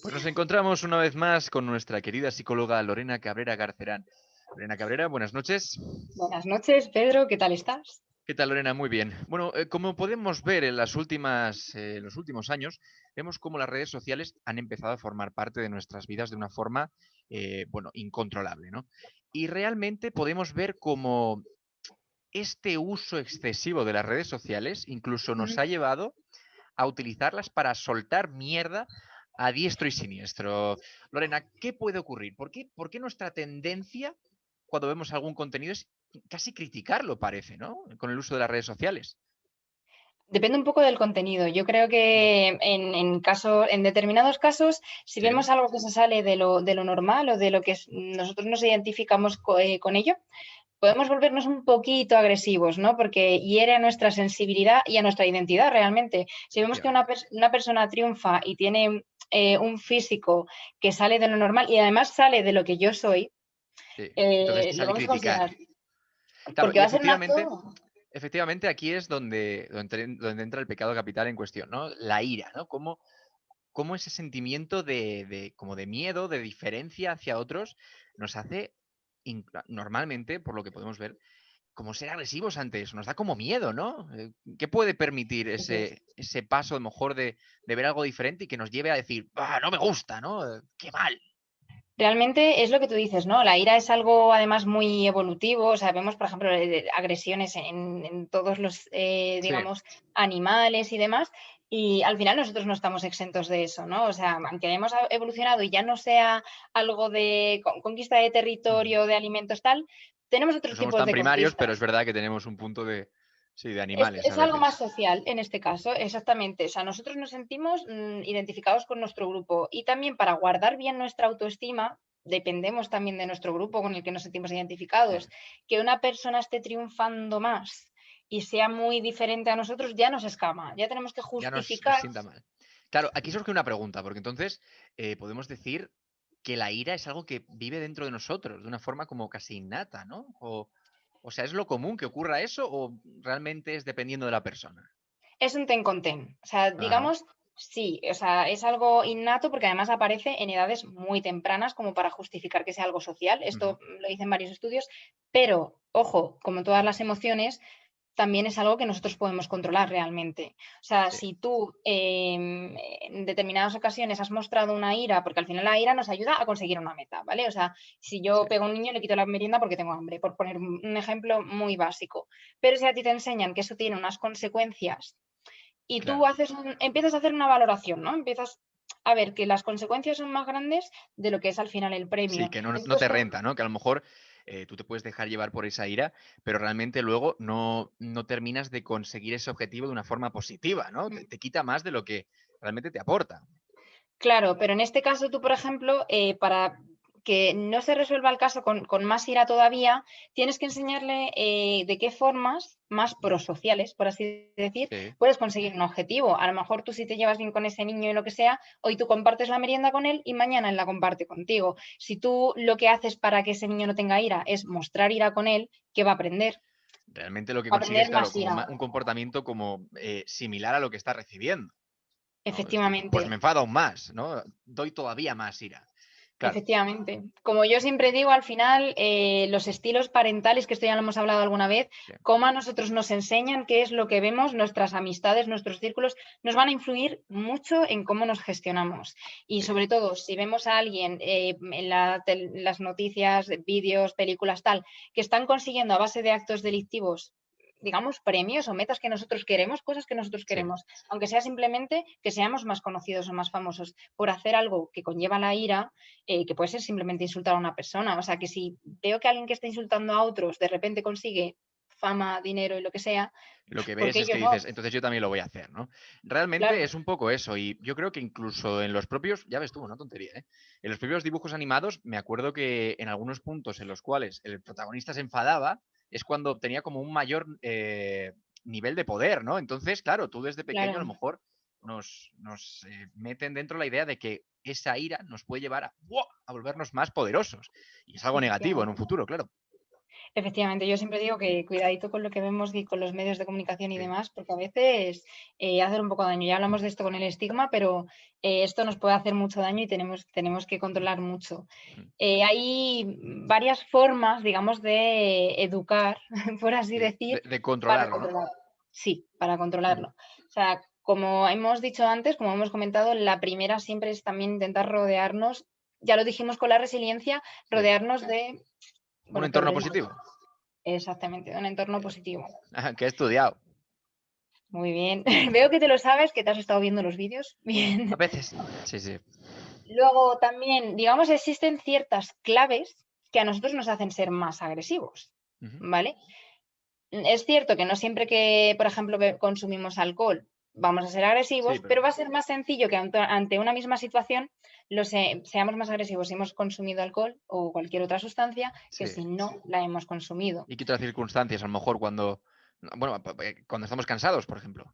Pues nos encontramos una vez más con nuestra querida psicóloga Lorena Cabrera Garcerán. Lorena Cabrera, buenas noches. Buenas noches, Pedro, ¿qué tal estás? ¿Qué tal, Lorena? Muy bien. Bueno, como podemos ver en los últimos años, vemos cómo las redes sociales han empezado a formar parte de nuestras vidas de una forma, bueno, incontrolable, ¿no? Y realmente podemos ver cómo este uso excesivo de las redes sociales incluso nos Ujú. ha llevado a utilizarlas para soltar mierda a diestro y siniestro. Lorena, ¿qué puede ocurrir? ¿Por qué nuestra tendencia cuando vemos algún contenido es casi criticarlo, parece, ¿no? Con el uso de las redes sociales. Depende un poco del contenido. Yo creo Mm. que en determinados casos, si Sí, vemos algo que se sale de lo normal o de lo que nosotros nos identificamos con ello, podemos volvernos un poquito agresivos, ¿no? Porque hiere a nuestra sensibilidad y a nuestra identidad realmente. Si vemos que efectivamente. una persona triunfa y tiene un físico que sale de lo normal y además sale de lo que yo soy, Sí. Entonces te lo sale vamos a criticar. considerar, Claro, porque y va a ser un acto. efectivamente aquí es donde entra el pecado capital en cuestión, ¿no? La ira, ¿no? Cómo ese sentimiento como de miedo, de diferencia hacia otros, nos hace normalmente, por lo que podemos ver, como ser agresivos ante eso, nos da como miedo, ¿no? ¿Qué puede permitir Eso es. ese paso, a lo mejor, de ver algo diferente y que nos lleve a decir, ¡ah, no me gusta, ¿no? ¡Qué mal! Realmente es lo que tú dices, ¿no? La ira es algo además muy evolutivo, o sea, vemos, por ejemplo, agresiones en todos los, Sí, digamos, animales y demás, y al final nosotros no estamos exentos de eso, ¿no? O sea, aunque hayamos evolucionado y ya no sea algo de conquista de ujú. territorio, de alimentos, tal, tenemos No otros somos tipos tan de primarios, pero es conquistas. verdad que tenemos un punto sí, de Es, animales a es algo más veces. social en este caso, exactamente. O sea, nosotros nos sentimos identificados con nuestro grupo y también para guardar bien nuestra autoestima, dependemos también de nuestro grupo con el que nos sentimos Sí, identificados. Que una persona esté triunfando más y sea muy diferente a nosotros ya nos escama, ya tenemos que ya nos justificar. sienta mal. Claro, aquí surge una pregunta, porque entonces podemos decir que la ira es algo que vive dentro de nosotros, de una forma como casi innata, ¿no? O sea, ¿es lo común que ocurra eso o realmente es dependiendo de la persona? Es un ten con ten. O sea, Ajá. digamos, sí, o sea, es algo innato porque además aparece en edades muy tempranas como para justificar que sea algo social. Esto Ujú. lo dicen varios estudios, pero ojo, como todas las emociones, también es algo que nosotros podemos controlar realmente. O sea, Sí, si tú en determinadas ocasiones has mostrado una ira, porque al final la ira nos ayuda a conseguir una meta, ¿vale? O sea, si sí, yo pego a un niño y le quito la merienda porque tengo hambre, por poner un ejemplo muy básico. Pero si a ti te enseñan que eso tiene unas consecuencias y tú claro. empiezas a hacer una valoración, ¿no? Empiezas a ver que las consecuencias son más grandes de lo que es al final el Sí, premio. que no te Entonces, renta, ¿no? Que a lo mejor tú te puedes dejar llevar por esa ira, pero realmente luego no terminas de conseguir ese objetivo de una forma positiva, ¿no? Te quita más de lo que realmente te aporta. claro, pero en este caso tú, por ejemplo, para que no se resuelva el caso con más ira todavía, tienes que enseñarle de qué formas más prosociales, por así decir, Sí. puedes conseguir un objetivo. A lo mejor tú si te llevas bien con ese niño y lo que sea, hoy tú compartes la merienda con él y mañana él la comparte contigo. Si tú lo que haces para que ese niño no tenga ira es mostrar ira con él, ¿qué va a aprender? Realmente lo que Va a consigues, aprender claro, más como ira. un comportamiento como similar a lo que está recibiendo, ¿no? Es decir, Efectivamente. pues me enfado aún más, ¿no? Doy todavía más ira. Claro, Efectivamente. Como yo siempre digo, al final, los estilos parentales, que esto ya lo hemos hablado alguna vez, sí, cómo a nosotros nos enseñan qué es lo que vemos, nuestras amistades, nuestros círculos, nos van a influir mucho en cómo nos gestionamos. Y sí, sobre todo, si vemos a alguien en las noticias, vídeos, películas, tal, que están consiguiendo a base de actos delictivos, digamos, premios o metas que nosotros queremos, cosas que nosotros sí. queremos, aunque sea simplemente que seamos más conocidos o más famosos por hacer algo que conlleva la ira, que puede ser simplemente insultar a una persona. O sea, que si veo que alguien que está insultando a otros de repente consigue fama, dinero y lo que sea, Lo que ¿por ves qué es yo que no? dices, entonces yo también lo voy a hacer, ¿no? Realmente Claro, es un poco eso, y yo creo que incluso en los propios, ya ves tú, una tontería, ¿eh? En los propios dibujos animados, me acuerdo que en algunos puntos en los cuales el protagonista se enfadaba, es cuando obtenía como un mayor nivel de poder, ¿no? Entonces, claro, tú desde pequeño a lo claro. mejor nos meten dentro la idea de que esa ira nos puede llevar a, ¡buah!, a volvernos más poderosos. Y es algo negativo en un Efectivamente. futuro, claro. Efectivamente, yo siempre digo que cuidadito con lo que vemos y con los medios de comunicación y Sí. demás, porque a veces hacen un poco daño. Ya hablamos de esto con el estigma, pero esto nos puede hacer mucho daño y tenemos que controlar mucho. Mm. Hay varias formas, digamos, de educar, por así Sí. decir, De para controlarlo, ¿no? controlarlo. Sí, para Ujú. controlarlo. O sea, como hemos dicho antes, como hemos comentado, la primera siempre es también intentar rodearnos, ya lo dijimos con la resiliencia, Sí. rodearnos de, Un bueno, entorno todo el positivo. exactamente, de un entorno Eh, positivo. que he estudiado. Muy bien. Veo que te lo sabes, que te has estado viendo los vídeos. A Bien. veces. Sí, sí. Luego también, digamos, existen ciertas claves que a nosotros nos hacen ser más agresivos, Ujú. ¿vale? Es cierto que no siempre que, por ejemplo, consumimos alcohol vamos a ser Sí, agresivos, pero pero va a ser más sencillo que ante una misma situación seamos más agresivos si hemos consumido alcohol o cualquier otra sustancia que sí. si no la hemos consumido. ¿Y qué otras circunstancias? A lo mejor cuando, bueno, cuando estamos cansados, por ejemplo.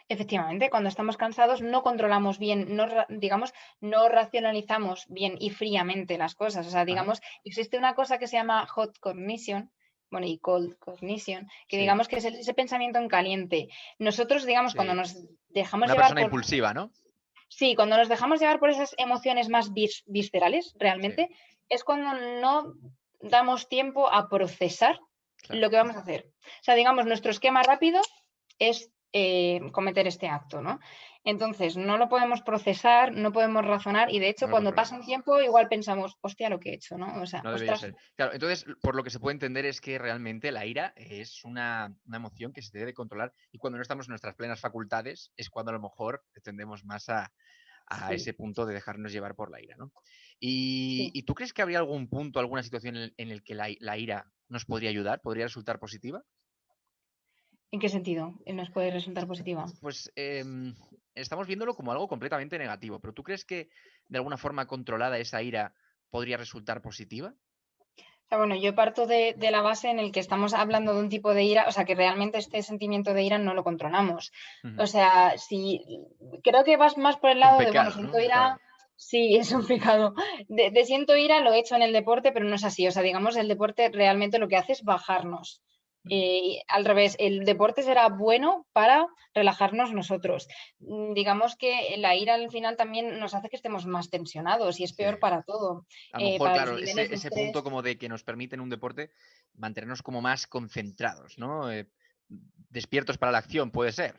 Efectivamente, cuando estamos cansados no controlamos bien, digamos, no racionalizamos bien y fríamente las cosas. O sea, Ajá. digamos, existe una cosa que se llama hot cognition, bueno, y cold cognition, que Sí, digamos que es ese pensamiento en caliente. Nosotros, digamos, cuando sí. nos dejamos Una llevar persona por, impulsiva, ¿no? sí, cuando nos dejamos llevar por esas emociones más viscerales, Sí, realmente, es cuando no damos tiempo a procesar claro. lo que vamos a hacer. O sea, digamos, nuestro esquema rápido es cometer este acto, ¿no? Entonces, no lo podemos procesar, no podemos razonar y de hecho No lo cuando pasa un controlamos. tiempo igual pensamos, hostia, lo que he hecho, ¿no? O sea, No debería ostras, ser. Claro, entonces, por lo que se puede entender es que realmente la ira es una emoción que se debe controlar y cuando no estamos en nuestras plenas facultades es cuando a lo mejor tendemos más a sí, ese punto de dejarnos llevar por la ira, ¿no? sí. ¿Y tú crees que habría algún punto, alguna situación en el que la ira nos podría ayudar? ¿Podría resultar positiva? ¿En qué sentido nos puede resultar positiva? Pues estamos viéndolo como algo completamente negativo, pero ¿tú crees que de alguna forma controlada esa ira podría resultar positiva? O sea, bueno, yo parto de la base en el que estamos hablando de un tipo de ira, o sea, que realmente este sentimiento de ira no lo controlamos. Ujú. O sea, si creo que vas más por el Es un lado de, bueno, pecado, siento ¿no? Claro. ira, sí, es un pecado. De siento ira lo he hecho en el deporte, pero no es así. O sea, digamos, el deporte realmente lo que hace es bajarnos. Mm. Al revés, el deporte será bueno para relajarnos nosotros. Digamos que la ira al final también nos hace que estemos más tensionados y es Sí. peor para todo, A lo mejor, para los claro, niveles de ese punto estrés. como de que nos permite en un deporte mantenernos como más concentrados, ¿no? Despiertos para la acción, puede ser.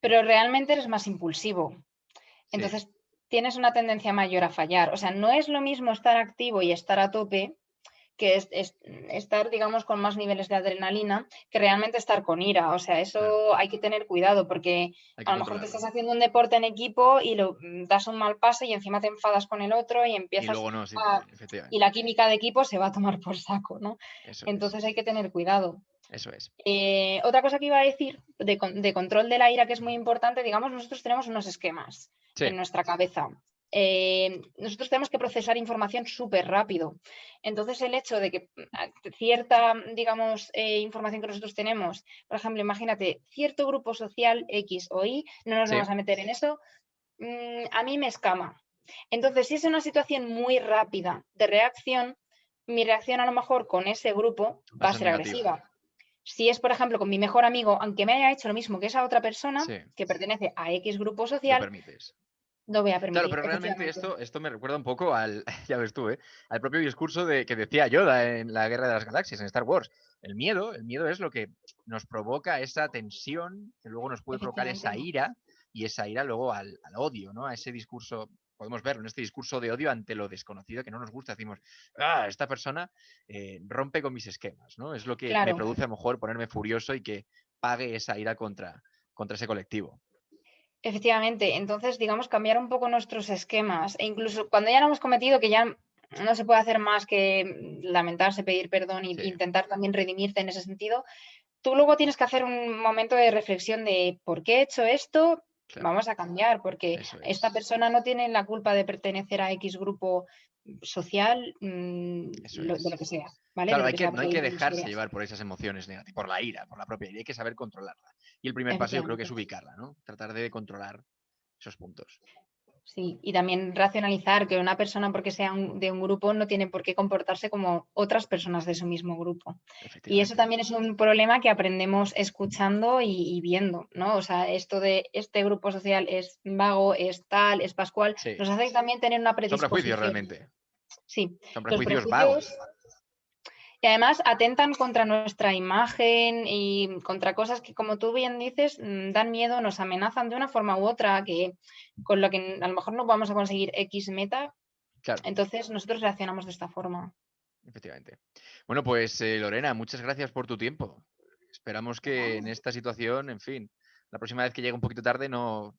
Pero realmente eres más impulsivo. Sí, Entonces tienes una tendencia mayor a fallar. O sea, no es lo mismo estar activo y estar a tope que estar, digamos, con más niveles de adrenalina que realmente estar con ira. O sea, claro. eso hay que tener cuidado porque Hay que a lo mejor te controlarlo, estás ¿no? haciendo un deporte en equipo y das un mal paso y encima te enfadas con el otro y Y empiezas luego no, sí, a... Y efectivamente. la química de equipo se va a tomar por saco, ¿no? Eso es. Entonces hay que tener cuidado. Eso es. Otra cosa que iba a decir de control de la ira que es muy importante, digamos, nosotros tenemos unos esquemas Sí, en nuestra cabeza. Nosotros tenemos que procesar información súper rápido. Entonces, el hecho de que cierta, digamos, información que nosotros tenemos, por ejemplo, imagínate, cierto grupo social X o Y, no nos sí. vamos a meter en eso, a mí me escama. Entonces, si es una situación muy rápida de reacción, mi reacción a lo mejor con ese grupo Va va a a ser ser negativa. agresiva. Si es, por ejemplo, con mi mejor amigo, aunque me haya hecho lo mismo que esa otra persona Sí, que pertenece a X grupo lo social, permites. no voy a Claro, permitir, pero realmente efectivamente. esto me recuerda un poco al, ya ves tú, al propio discurso que decía Yoda en la Guerra de las Galaxias, en Star Wars. El miedo es lo que nos provoca esa tensión, que luego nos puede provocar Efectivamente. esa ira, y esa ira luego al odio, ¿no? A ese discurso, podemos verlo en este discurso de odio ante lo desconocido que no nos gusta. Decimos, esta persona rompe con mis esquemas, ¿no? Es lo que me Claro, produce a lo mejor ponerme furioso y que pague esa ira contra ese colectivo. efectivamente. Entonces, digamos, cambiar un poco nuestros esquemas e incluso cuando ya lo hemos cometido, que ya no se puede hacer más que lamentarse, pedir perdón e Sí, intentar también redimirte en ese sentido, tú luego tienes que hacer un momento de reflexión de por qué he hecho esto, claro, vamos a cambiar, porque eso esta es. persona no tiene la culpa de pertenecer a X grupo social, Eso de lo es. que sea, ¿vale? De Claro, lo que sea, no porque hay hay que mil dejarse historias. llevar por esas emociones negativas, por la ira, por la propia ira. Hay que saber controlarla. Y el primer paso yo creo que Efectivamente. es ubicarla, ¿no? Tratar de controlar esos puntos. Sí, y también racionalizar que una persona porque sea de un grupo no tiene por qué comportarse como otras personas de su mismo grupo. Y eso Efectivamente. también es un problema que aprendemos escuchando y viendo, ¿no? O sea, esto de este grupo social es vago, es tal, es pascual, Sí. nos hace también tener una Son prejuicios predisposición. realmente. Sí, Son los prejuicios prejuicios vagos. y además atentan contra nuestra imagen y contra cosas que, como tú bien dices, dan miedo, nos amenazan de una forma u otra, que con lo que a lo mejor no vamos a conseguir X meta, Claro, entonces nosotros reaccionamos de esta forma. efectivamente. Bueno, pues Lorena, muchas gracias por tu tiempo. Esperamos que en esta situación, en fin, la próxima vez que llegue un poquito tarde no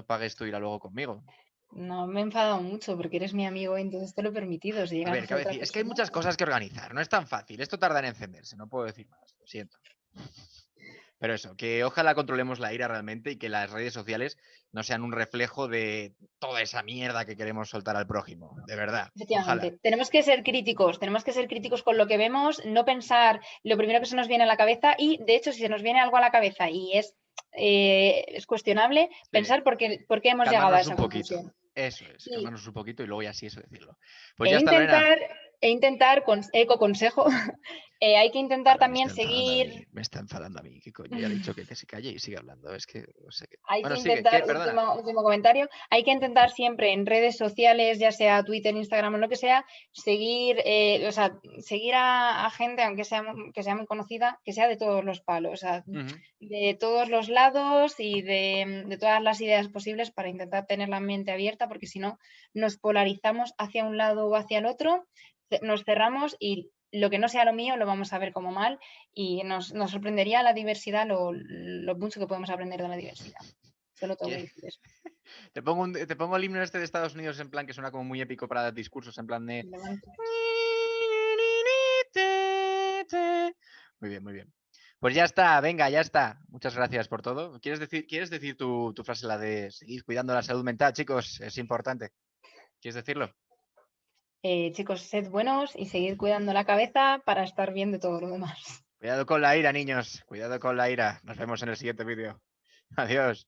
pagues tu ira luego conmigo. No me he enfadado mucho porque eres mi amigo, entonces te lo he permitido. Si A llegas a ver, ser cabe otra decir, es que hay persona, muchas cosas que organizar, no es tan fácil. Esto tarda en encenderse, no puedo decir más, lo siento. Pero eso, que ojalá controlemos la ira realmente y que las redes sociales no sean un reflejo de toda esa mierda que queremos soltar al prójimo. De verdad, ojalá. efectivamente, tenemos que ser críticos con lo que vemos, no pensar lo primero que se nos viene a la cabeza y, de hecho, si se nos viene algo a la cabeza y es cuestionable, Sí. pensar por qué hemos llegado a Calmarnos un esa poquito. conclusión. Eso es, Sí, calmarnos un poquito y luego ya sí eso decirlo. Pues e ya está, Lorena. intentar, eco consejo, hay que intentar Ahora me también está enfadando a seguir. mí, me está enfadando a mí. ¿Qué coño? Ya le he dicho que se calle y sigue hablando. Es que no sé qué. Hay que Bueno, sigue, ¿qué? intentar, Perdona. último comentario, hay que intentar siempre en redes sociales, ya sea Twitter, Instagram o lo que sea, seguir, o sea, seguir a gente, aunque sea, que sea muy conocida, que sea de todos los palos, o sea, Ujú. de todos los lados y de todas las ideas posibles para intentar tener la mente abierta, porque si no, nos polarizamos hacia un lado o hacia el otro, nos cerramos y lo que no sea lo mío lo vamos a ver como mal y nos sorprendería la diversidad, lo mucho que podemos aprender de la diversidad. Solo tengo que ¿Qué? decir eso. Te pongo el himno este de Estados Unidos en plan que suena como muy épico para discursos, en plan de. Relevante. Muy bien, muy bien. Pues ya está, venga, ya está. Muchas gracias por todo. Quieres decir tu frase, la de seguir cuidando la salud mental, chicos? Es importante. ¿Quieres decirlo? Chicos, sed buenos y seguid cuidando la cabeza para estar bien de todo lo demás. Cuidado con la ira, niños. Cuidado con la ira. Nos vemos en el siguiente vídeo. Adiós.